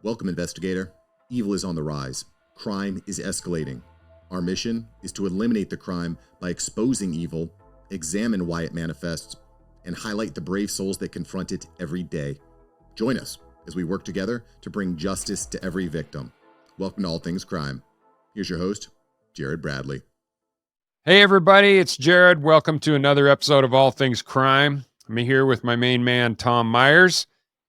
Welcome, investigator. Evil is on the rise. Crime is escalating. Our mission is to eliminate the crime by exposing evil, examine why it manifests, and highlight the brave souls that confront it every day. Join us as we work together to bring justice to every victim. Welcome to All Things Crime. Here's your host, Jared Bradley. Hey everybody, it's Jared. Welcome to another episode of All Things Crime. I'm here with my main man, Tom Myers.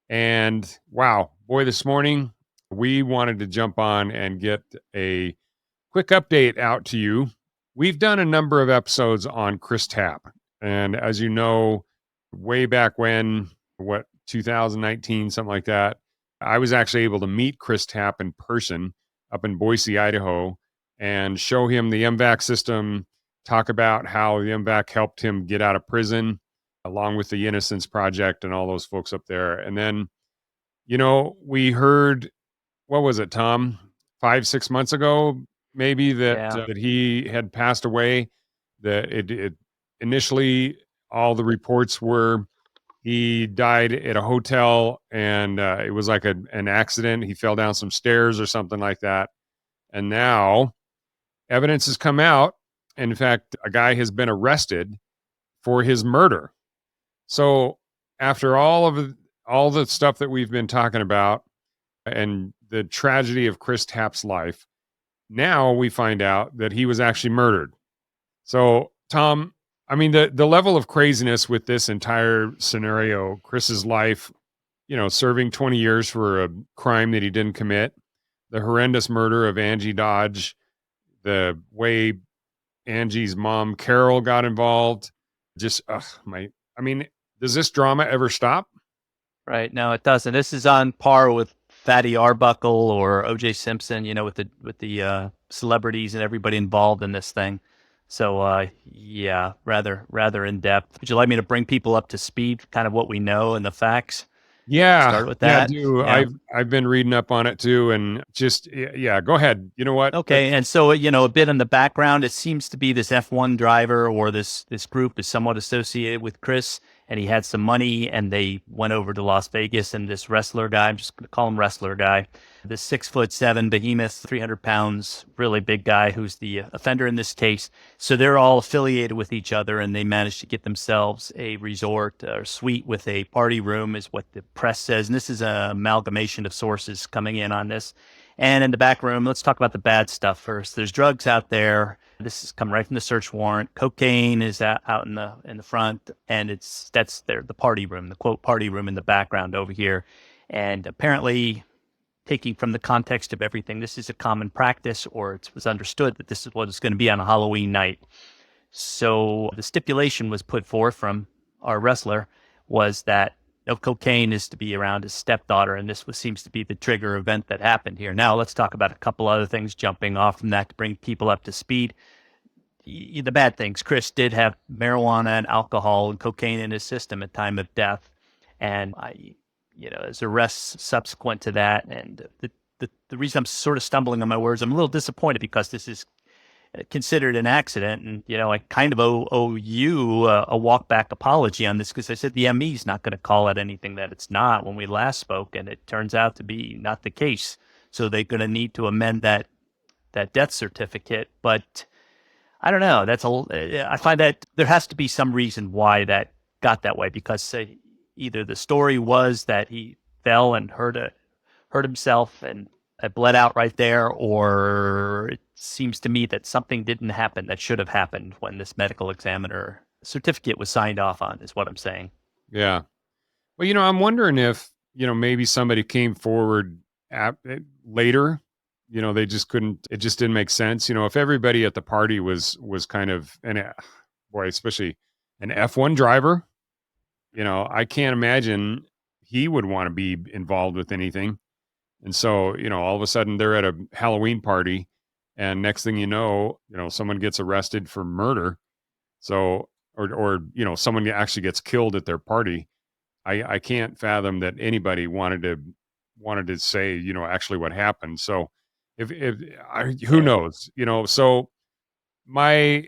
And wow, boy, this morning we wanted to jump on and get a quick update out to you. We've done a number of episodes on Chris Tapp. And as you know, way back when, 2019, something like that, I was actually able to meet Chris Tapp in person up in Boise, Idaho, and show him the MVAC system, talk about how the MVAC helped him get out of prison, along with the Innocence Project and all those folks up there. And then, we heard, what was it, Tom? 5-6 months ago, maybe that he had passed away. That it initially, all the reports were he died at a hotel, and it was like an accident. He fell down some stairs or something like that. And now evidence has come out. In fact, a guy has been arrested for his murder. So after all the stuff that we've been talking about and the tragedy of Chris Tapp's life, now we find out that he was actually murdered. So, Tom, I mean, the level of craziness with this entire scenario, Chris's life, serving 20 years for a crime that he didn't commit, the horrendous murder of Angie Dodge, the way Angie's mom, Carol, got involved. Just, does this drama ever stop? Right. No, it doesn't. This is on par with Fatty Arbuckle or O.J. Simpson, with the celebrities and everybody involved in this thing. So, rather in depth. Would you like me to bring people up to speed, kind of what we know and the facts? Yeah. Start with that. Yeah, I do. Yeah. I've been reading up on it too, and just go ahead. You know what? Okay, and so a bit in the background, it seems to be this F1 driver or this group is somewhat associated with Chris, and he had some money, and they went over to Las Vegas, and this wrestler guy, I'm just going to call him wrestler guy, this 6'7" behemoth, 300 pounds, really big guy who's the offender in this case. So they're all affiliated with each other, and they managed to get themselves a resort or suite with a party room, is what the press says. And this is an amalgamation of sources coming in on this. And in the back room, let's talk about the bad stuff first. There's drugs out there. This is coming right from the search warrant. Cocaine is out in the front, and that's there, the party room, the quote party room in the background over here. And apparently, taking from the context of everything, this is a common practice, or it was understood that this is what it's going to be on a Halloween night. So the stipulation was put forth from our wrestler was that no cocaine is to be around his stepdaughter, and this seems to be the trigger event that happened here. Now, let's talk about a couple other things jumping off from that to bring people up to speed. The bad things. Chris did have marijuana and alcohol and cocaine in his system at time of death, and his arrests subsequent to that. And the reason I'm sort of stumbling on my words, I'm a little disappointed because this is considered an accident, and I kind of owe you a walk back apology on this, because I said the ME is not going to call it anything that it's not when we last spoke, and it turns out to be not the case. So they're going to need to amend that death certificate. But I don't know. I find that there has to be some reason why that got that way, because either the story was that he fell and hurt himself and bled out right there, or it seems to me that something didn't happen that should have happened when this medical examiner certificate was signed off on, is what I'm saying. Yeah. Well, I'm wondering if, maybe somebody came forward later, they just couldn't, it just didn't make sense. If everybody at the party was kind of, especially an F1 driver, I can't imagine he would want to be involved with anything. And so, all of a sudden they're at a Halloween party, and next thing you know, someone gets arrested for murder. So, or someone actually gets killed at their party. I can't fathom that anybody wanted to say, actually what happened. So who knows, so my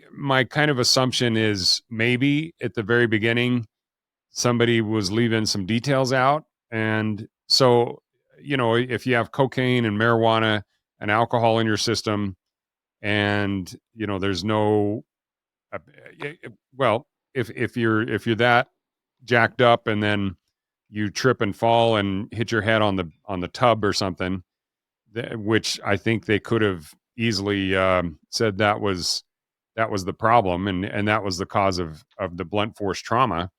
kind of assumption is maybe at the very beginning, somebody was leaving some details out. And so, if you have cocaine and marijuana and alcohol in your system, and there's no, uh, well, if you're that jacked up and then you trip and fall and hit your head on the tub or something, which I think they could have easily said that was the problem, and that was the cause of the blunt force trauma,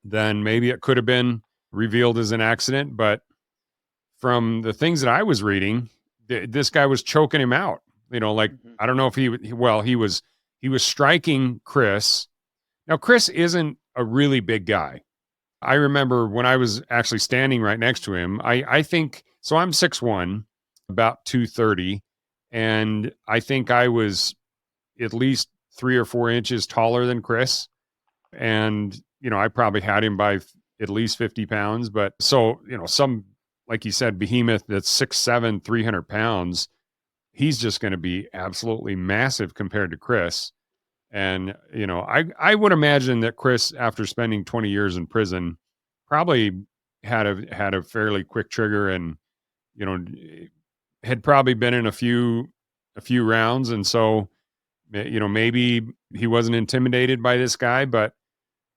then maybe it could have been revealed as an accident. But from the things that I was reading, this guy was choking him out. Like, Mhm. I don't know if he was striking Chris. Now, Chris isn't a really big guy. I remember when I was actually standing right next to him, I think so. I'm 6'1", about 230, and I think I was at least 3 or 4 inches taller than Chris. And, I probably had him by at least 50 pounds. But so, some, like you said, behemoth that's 6'7", 300 pounds, he's just going to be absolutely massive compared to Chris. And, I would imagine that Chris, after spending 20 years in prison, probably had a fairly quick trigger, and, you know, had probably been in a few rounds. And so, maybe he wasn't intimidated by this guy. But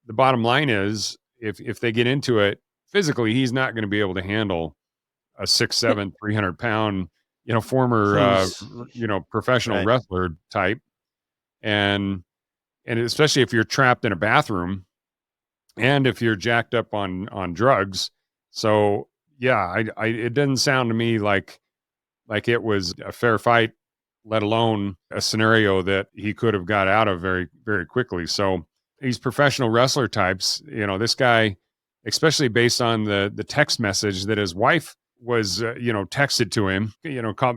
the bottom line is, if they get into it physically, he's not going to be able to handle a 6'7", 300 pound, former, Who's professional right? wrestler type. And especially if you're trapped in a bathroom and if you're jacked up on drugs. So yeah, it doesn't sound to me like it was a fair fight, let alone a scenario that he could have got out of very, very quickly. So these professional wrestler types, this guy, especially based on the text message that his wife was, texted to him,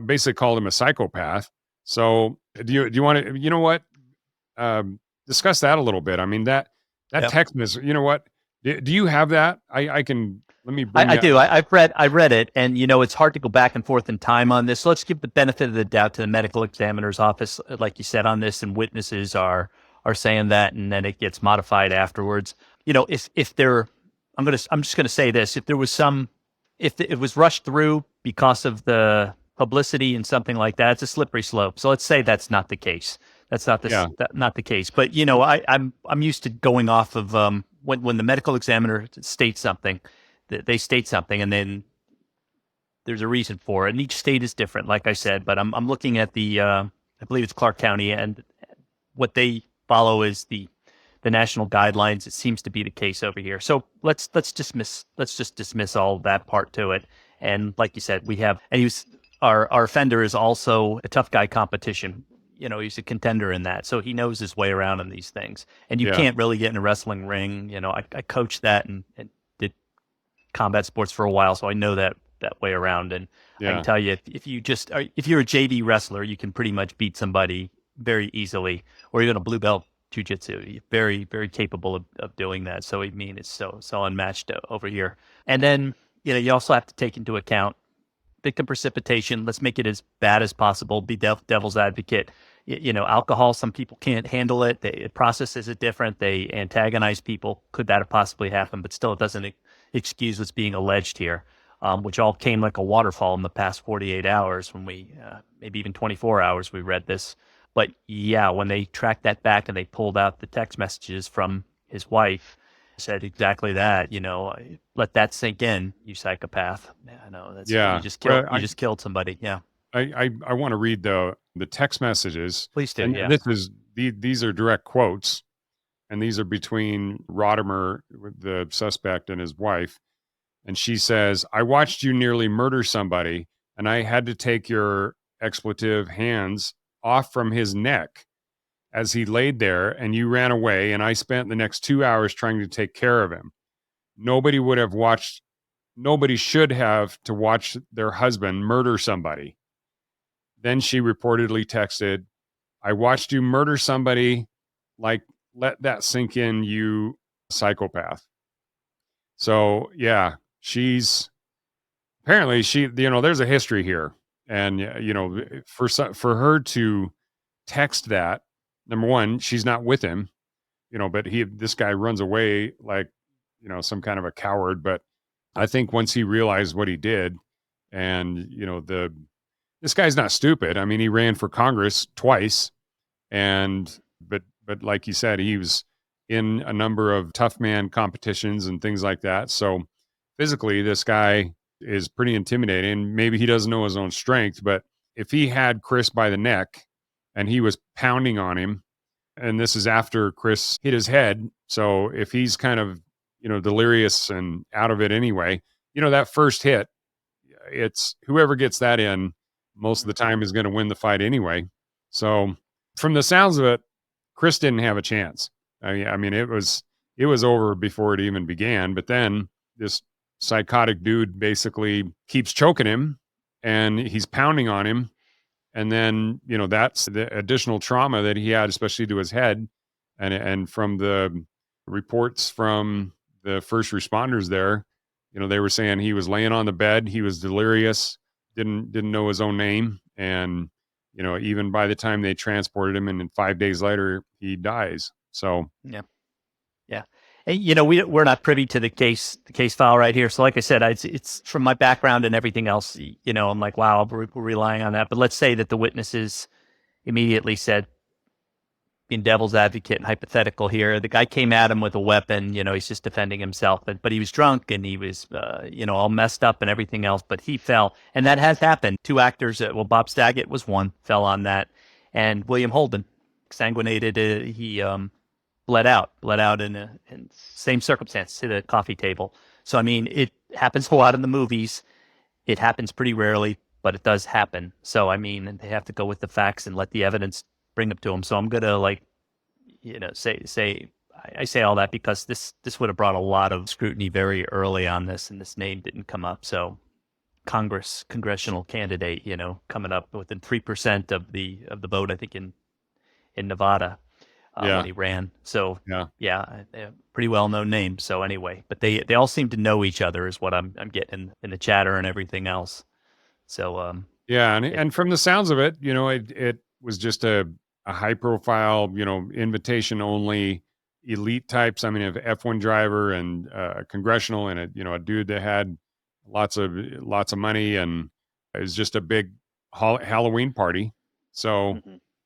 basically called him a psychopath. So do you want to, what, discuss that a little bit? I mean, that Yep. text message, what, do you have that? I can, let me bring I that. do. I read it, and it's hard to go back and forth in time on this. So let's give the benefit of the doubt to the medical examiner's office, like you said, on this, and witnesses are saying that, and then it gets modified afterwards. If there, I'm just gonna say this: if there was if it was rushed through because of the publicity and something like that, it's a slippery slope. So let's say that's not the case. That's Yeah. not the case. But I'm used to going off of when the medical examiner states something, they state something, and then there's a reason for it. And each state is different, like I said. But I'm looking at I believe it's Clark County, and what they follow is the national guidelines. It seems to be the case over here. So let's just dismiss all of that part to it. And like you said, and our offender is also a tough guy competition. He's a contender in that, so he knows his way around in these things. And you Yeah. can't really get in a wrestling ring. I coached that and did combat sports for a while, so I know that way around. And I can Yeah. tell you, if you're a JV wrestler, you can pretty much beat somebody very easily, or even a blue belt jujitsu. You're very, very capable of doing that. So I mean, it's so unmatched over here. And then you also have to take into account victim precipitation. Let's make it as bad as possible. Be devil's advocate. Alcohol. Some people can't handle it. They processes it different. They antagonize people. Could that have possibly happened? But still, it doesn't excuse what's being alleged here, which all came like a waterfall in the past 48 hours when maybe even 24 hours, we read this. But yeah, when they tracked that back and they pulled out the text messages from his wife, said exactly that. Let that sink in, you psychopath. Yeah, no, you Yeah. just killed Well, you just killed somebody. Yeah, I want to read the text messages, please do. and Yeah. these are direct quotes, and these are between Rodimer, the suspect, and his wife. And she says, "I watched you nearly murder somebody, and I had to take your expletive hands off from his neck as he laid there, and you ran away, and I spent the next 2 hours trying to take care of him. Nobody would have watched. Nobody should have to watch their husband murder somebody." Then she reportedly texted, "I watched you murder somebody. Like, let that sink in, you psychopath." So, yeah, she's apparently there's a history here. And, for her to text that, number one, she's not with him, but this guy runs away like, some kind of a coward. But I think once he realized what he did, And, this guy's not stupid. I mean, he ran for Congress twice, and but like you said, he was in a number of tough man competitions and things like that. So physically, this guy is pretty intimidating. Maybe he doesn't know his own strength, but if he had Chris by the neck and he was pounding on him, and this is after Chris hit his head. So if he's kind of, delirious and out of it anyway, that first hit, it's whoever gets that in most of the time is going to win the fight anyway. So from the sounds of it, Chris didn't have a chance. I mean, it was over before it even began. But then this psychotic dude basically keeps choking him, and he's pounding on him. And then, that's the additional trauma that he had, especially to his head. And from the reports from the first responders there, they were saying he was laying on the bed, he was delirious, didn't know his own name. And, even by the time they transported him, and then 5 days later, he dies. So, Yeah. Yeah. And, we're not privy to the case file right here. So like I said, it's from my background and everything else, I'm like, wow, we're relying on that. But let's say that the witnesses immediately said, being devil's advocate and hypothetical here, the guy came at him with a weapon, he's just defending himself, but he was drunk and he was, all messed up and everything else, but he fell. And that has happened. Two actors, Bob Saget was one, fell on that. And William Holden, exsanguinated, he bled out in same circumstance, to the coffee table. So, I mean, it happens a lot in the movies. It happens pretty rarely, but it does happen. So, I mean, and they have to go with the facts and let the evidence bring them to them. So I'm going to I say all that because this would have brought a lot of scrutiny very early on this, and this name didn't come up. So congressional candidate, coming up within 3% of the vote, I think in Nevada. When he ran. So yeah, pretty well known name. So anyway, but they all seem to know each other is what I'm getting in the chatter and everything else. So yeah. And from the sounds of it, it was just a high profile, invitation only elite types. I mean, an F1 driver and a congressional and a dude that had lots of money, and it was just a big Halloween party. So,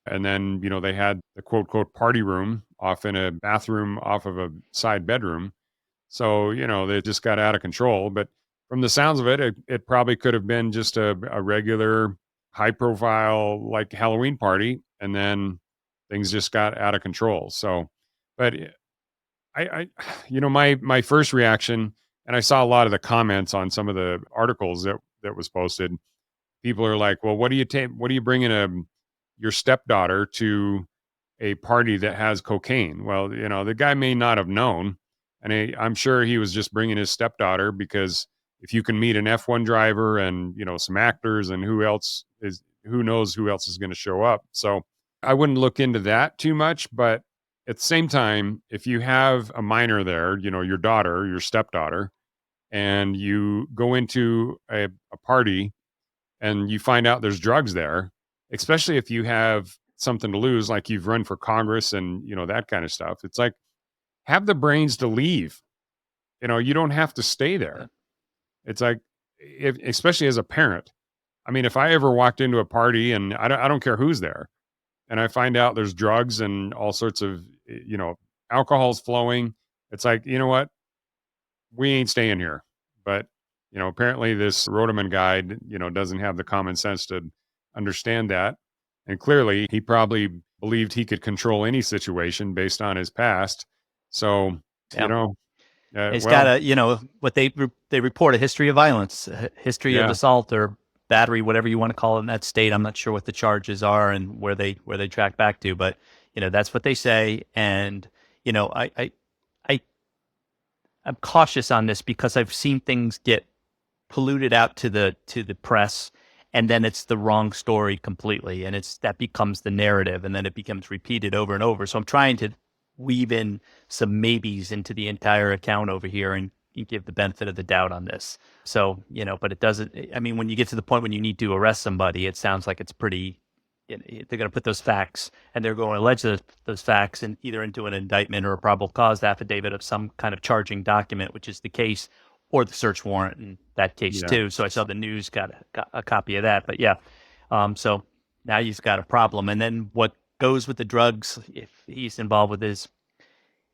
and then, they had the quote, party room off in a bathroom off of a side bedroom. So, they just got out of control. But from the sounds of it, it probably could have been just a regular high profile, like Halloween party. And then things just got out of control. So, but I my first reaction, and I saw a lot of the comments on some of the articles that was posted. People are like, well, what do you bringing your stepdaughter to a party that has cocaine? Well, the guy may not have known. And I'm sure he was just bringing his stepdaughter because if you can meet an F1 driver and, some actors and who knows who else is going to show up. So I wouldn't look into that too much. But at the same time, if you have a minor there, your daughter, your stepdaughter, and you go into a party and you find out there's drugs there, especially if you have something to lose, like you've run for Congress and, that kind of stuff. It's like, have the brains to leave. You don't have to stay there. It's like, especially as a parent. I mean, if I ever walked into a party and I don't care who's there, and I find out there's drugs and all sorts of, alcohol's flowing, it's like, you know what? We ain't staying here. But, apparently this Rodeman guy, doesn't have the common sense to understand that. And clearly he probably believed he could control any situation based on his past. So, it's got what they report, a history of violence, a history of assault or battery, whatever you want to call it in that state. I'm not sure what the charges are and where they track back to, but that's what they say. And I'm cautious on this because I've seen things get polluted out to the press, and then it's the wrong story completely, and that becomes the narrative, and then it becomes repeated over and over. So I'm trying to weave in some maybes into the entire account over here and give the benefit of the doubt on this. So, but it doesn't, I mean, when you get to the point when you need to arrest somebody, it sounds like it's pretty, they're going to put those facts and they're going to allege those facts and either into an indictment or a probable cause affidavit of some kind of charging document, which is the case, or the search warrant in that case Yeah. too. So I saw the news got a copy of that. But yeah, so now you've got a problem. And then what goes with the drugs, if he's involved with this,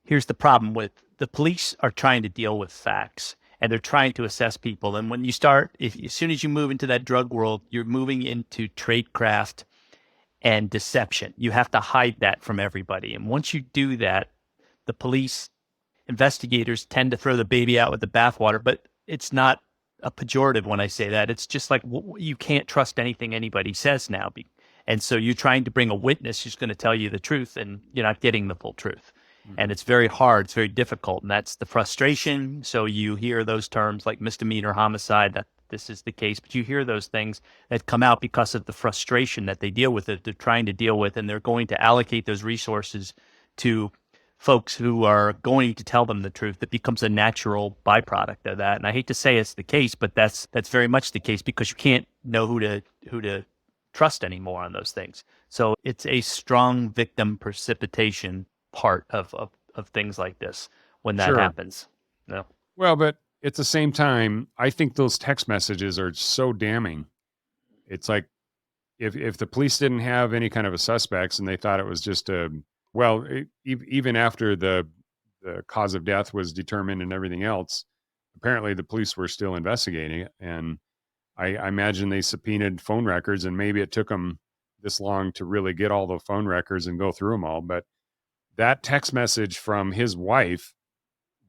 here's the problem with the police are trying to deal with facts and they're trying to assess people. And when you start, if as soon as you move into that drug world, you're moving into tradecraft and deception. You have to hide that from everybody. And once you do that, the police investigators tend to throw the baby out with the bathwater, but it's not a pejorative when I say that. It's just like you can't trust anything anybody says now. And so you're trying to bring a witness who's going to tell you the truth, and you're not getting the full truth. And it's very hard. It's very difficult. And that's the frustration. So you hear those terms like misdemeanor homicide, that this is the case, but you hear those things that come out because of the frustration that they deal with, that they're trying to deal with, and they're going to allocate those resources to folks who are going to tell them the truth. That becomes a natural byproduct of that. And I hate to say it's the case, but that's very much the case, because you can't know who to trust anymore on those things. So it's a strong victim precipitation part of things like this when that Sure. happens. No. Well, but at the same time, I think those text messages are so damning. It's like if the police didn't have any kind of a suspects and they thought it was just even after the cause of death was determined and everything else, apparently the police were still investigating it. And I imagine they subpoenaed phone records, and maybe it took them this long to really get all the phone records and go through them all. But that text message from his wife,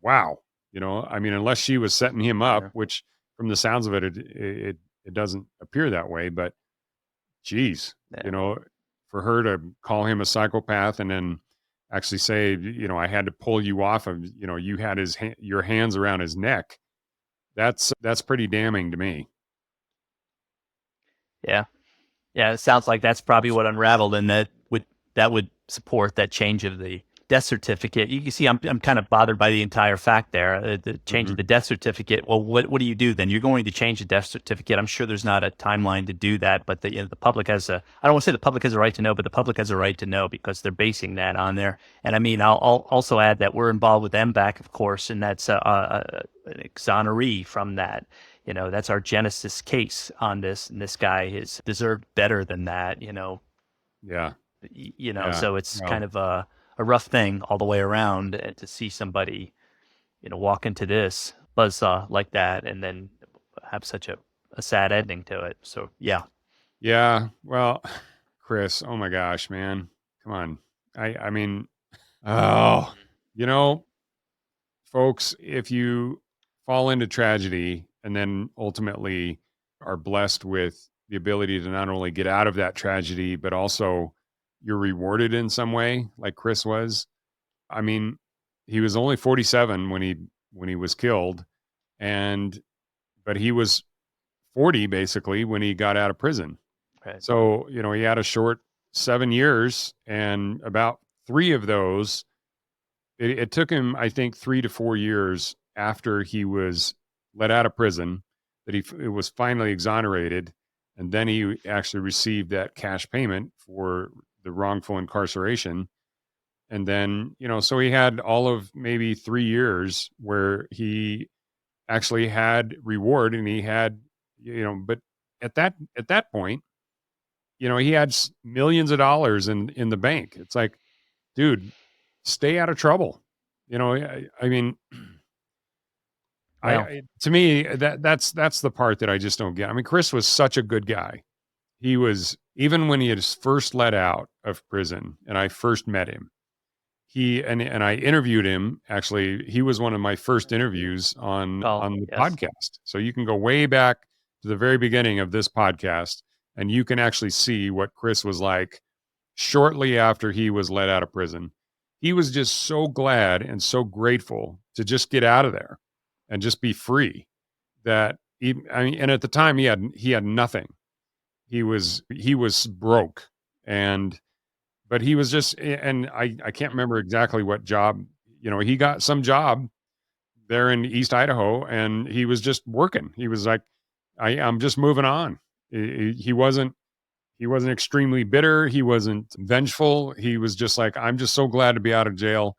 wow. I mean, unless she was setting him up, Yeah. which from the sounds of it, it doesn't appear that way, but geez, Yeah. For her to call him a psychopath and then actually say, I had to pull you off of, you had your hands around his neck. That's pretty damning to me. Yeah. Yeah. It sounds like that's probably what unraveled, and that would support that change of the death certificate. You can see I'm kind of bothered by the entire fact there, the change of the death certificate. Well, what do you do then? You're going to change the death certificate. I'm sure there's not a timeline to do that, but the public has I don't want to say the public has a right to know, but the public has a right to know, because they're basing that on there. And I mean, I'll also add that we're involved with MBAC, of course, and that's an exoneree from that. That's our Genesis case on this, and this guy has deserved better than that. Yeah. So it's kind of a rough thing all the way around, and to see somebody, walk into this buzzsaw like that and then have such a sad ending to it. So, yeah. Yeah. Well, Chris, oh my gosh, man. Come on. I mean, folks, if you fall into tragedy and then ultimately are blessed with the ability to not only get out of that tragedy, but also you're rewarded in some way, like Chris was. I mean, he was only 47 when he was killed, but he was 40 basically when he got out of prison. Right. So, he had a short 7 years, and about 3 of those, it took him, I think, 3 to 4 years after he was let out of prison that it was finally exonerated. And then he actually received that cash payment for the wrongful incarceration. And then, so he had all of maybe 3 years where he actually had reward, and he had, but at that point, he had millions of dollars in the bank. It's like, dude, stay out of trouble. I mean, Well, to me, that's the part that I just don't get. I mean, Chris was such a good guy. He was, even when he had first let out of prison and I first met him, and I interviewed him. Actually, he was one of my first interviews on the yes. podcast. So you can go way back to the very beginning of this podcast, and you can actually see what Chris was like shortly after he was let out of prison. He was just so glad and so grateful to just get out of there and just be free. And at the time he had nothing. He was broke, but he was just, and I can't remember exactly what job, he got some job there in East Idaho, and he was just working. He was like, I'm just moving on. He wasn't extremely bitter. He wasn't vengeful. He was just like, I'm just so glad to be out of jail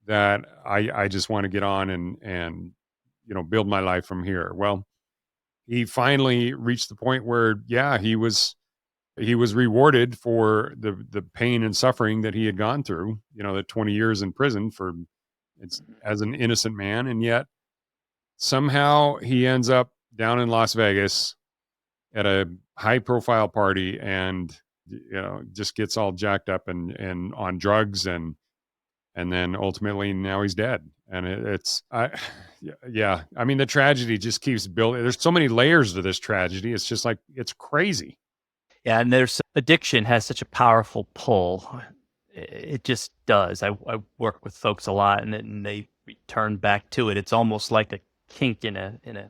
that I just want to get on and build my life from here. Well, he finally reached the point where, yeah, he was rewarded for the pain and suffering that he had gone through, the 20 years in prison for it's as an innocent man. And yet somehow he ends up down in Las Vegas at a high profile party and, just gets all jacked up and on drugs and then ultimately now he's dead. And yeah. I mean, the tragedy just keeps building. There's so many layers to this tragedy. It's just like, it's crazy. Yeah, and there's addiction has such a powerful pull. It just does. I work with folks a lot, and they return back to it. It's almost like a kink in a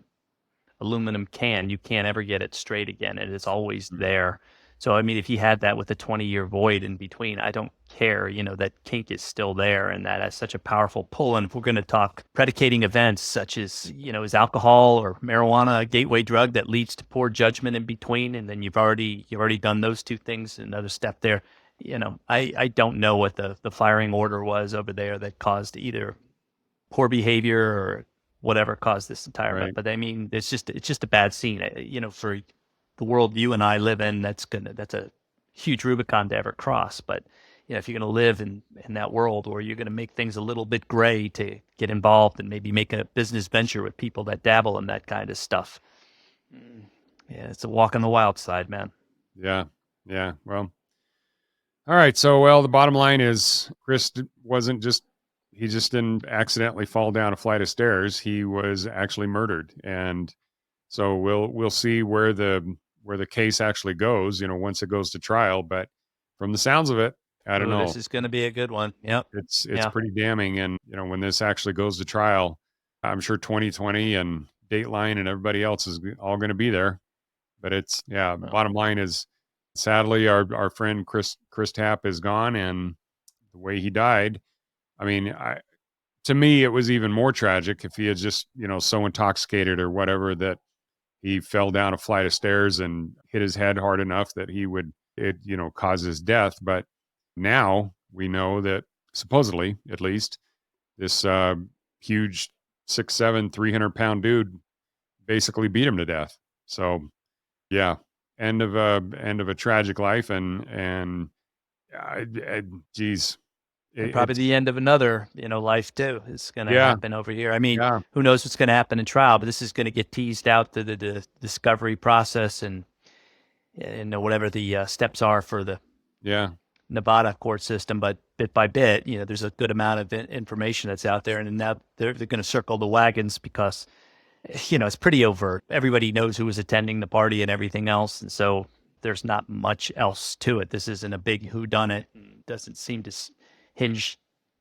aluminum can. You can't ever get it straight again. It is always there. So, I mean, if you had that with a 20-year void in between, I don't care, that kink is still there, and that has such a powerful pull. And if we're going to talk predicating events such as, is alcohol or marijuana a gateway drug that leads to poor judgment in between, and then you've already done those two things, another step there. I don't know what the firing order was over there that caused either poor behavior or whatever caused this entire Right. but I mean, it's just a bad scene, for the world you and I live in. That's a huge Rubicon to ever cross. But if you're going to live in that world, or you're going to make things a little bit gray to get involved and maybe make a business venture with people that dabble in that kind of stuff, yeah, it's a walk on the wild side, man. Yeah. Well, all right. So, well, the bottom line is Chris he just didn't accidentally fall down a flight of stairs. He was actually murdered. And so we'll see where the case actually goes, once it goes to trial. But from the sounds of it, I don't know. This is going to be a good one. Yep. It's pretty damning. And, when this actually goes to trial, I'm sure 2020 and Dateline and everybody else is all going to be there. But bottom line is, sadly, our friend Chris Tapp is gone, and the way he died, I mean, to me, it was even more tragic if he had just, so intoxicated or whatever that he fell down a flight of stairs and hit his head hard enough that cause his death. But now we know that supposedly, at least, this huge 6'7", 300-pound dude basically beat him to death. So, yeah, end of a tragic life, and geez. And probably the end of another, life too is going to happen over here. I mean, who knows what's going to happen in trial, but this is going to get teased out to the discovery process and whatever the steps are for the Nevada court system. But bit by bit, there's a good amount of information that's out there, and now they're going to circle the wagons because, it's pretty overt. Everybody knows who was attending the party and everything else, and so there's not much else to it. This isn't a big whodunit. It doesn't seem to hinge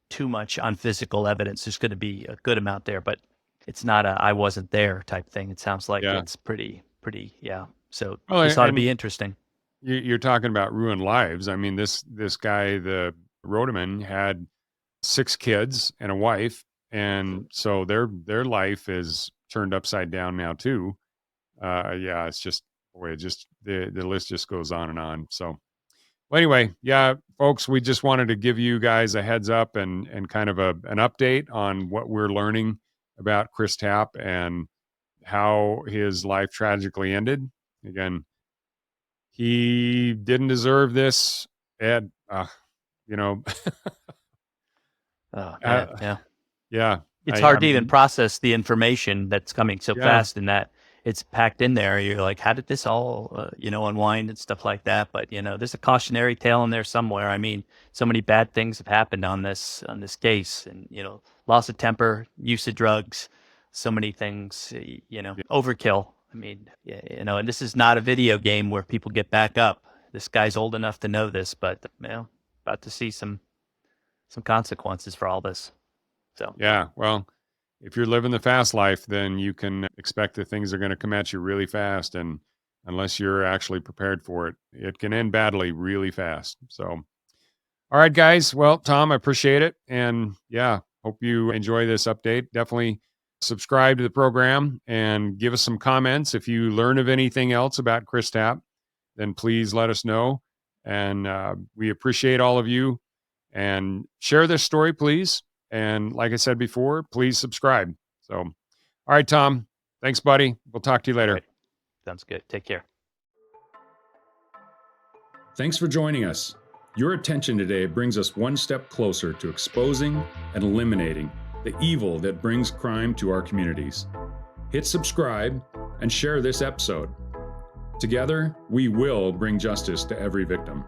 too much on physical evidence. There's going to be a good amount there, but it's not a I wasn't there type thing. It sounds like it's pretty, yeah. So this ought to be interesting. You're talking about ruined lives. I mean, this guy, the Rodeman, had 6 kids and a wife, and so their life is turned upside down now too. It's just the list just goes on and on. So. Well, anyway, folks, we just wanted to give you guys a heads up and kind of an update on what we're learning about Chris Tapp and how his life tragically ended. Again, he didn't deserve this, Ed. Oh, man, yeah. It's hard to even process the information that's coming so fast, and that it's packed in there. You're like, how did this all, unwind and stuff like that? But, there's a cautionary tale in there somewhere. I mean, so many bad things have happened on this case, and, loss of temper, use of drugs, so many things, overkill. I mean, and this is not a video game where people get back up. This guy's old enough to know this, but, about to see some consequences for all this. So, yeah, well, if you're living the fast life, then you can expect that things are going to come at you really fast. And unless you're actually prepared for it, it can end badly really fast. So, all right, guys. Well, Tom, I appreciate it. And hope you enjoy this update. Definitely subscribe to the program and give us some comments. If you learn of anything else about Chris Tapp, then please let us know. And we appreciate all of you. And share this story, please. And like I said before, please subscribe. So, All right, Tom. Thanks, buddy. We'll talk to you later. Right. Sounds good. Take care. Thanks for joining us. Your attention today brings us one step closer to exposing and eliminating the evil that brings crime to our communities. Hit subscribe and share this episode. Together, we will bring justice to every victim.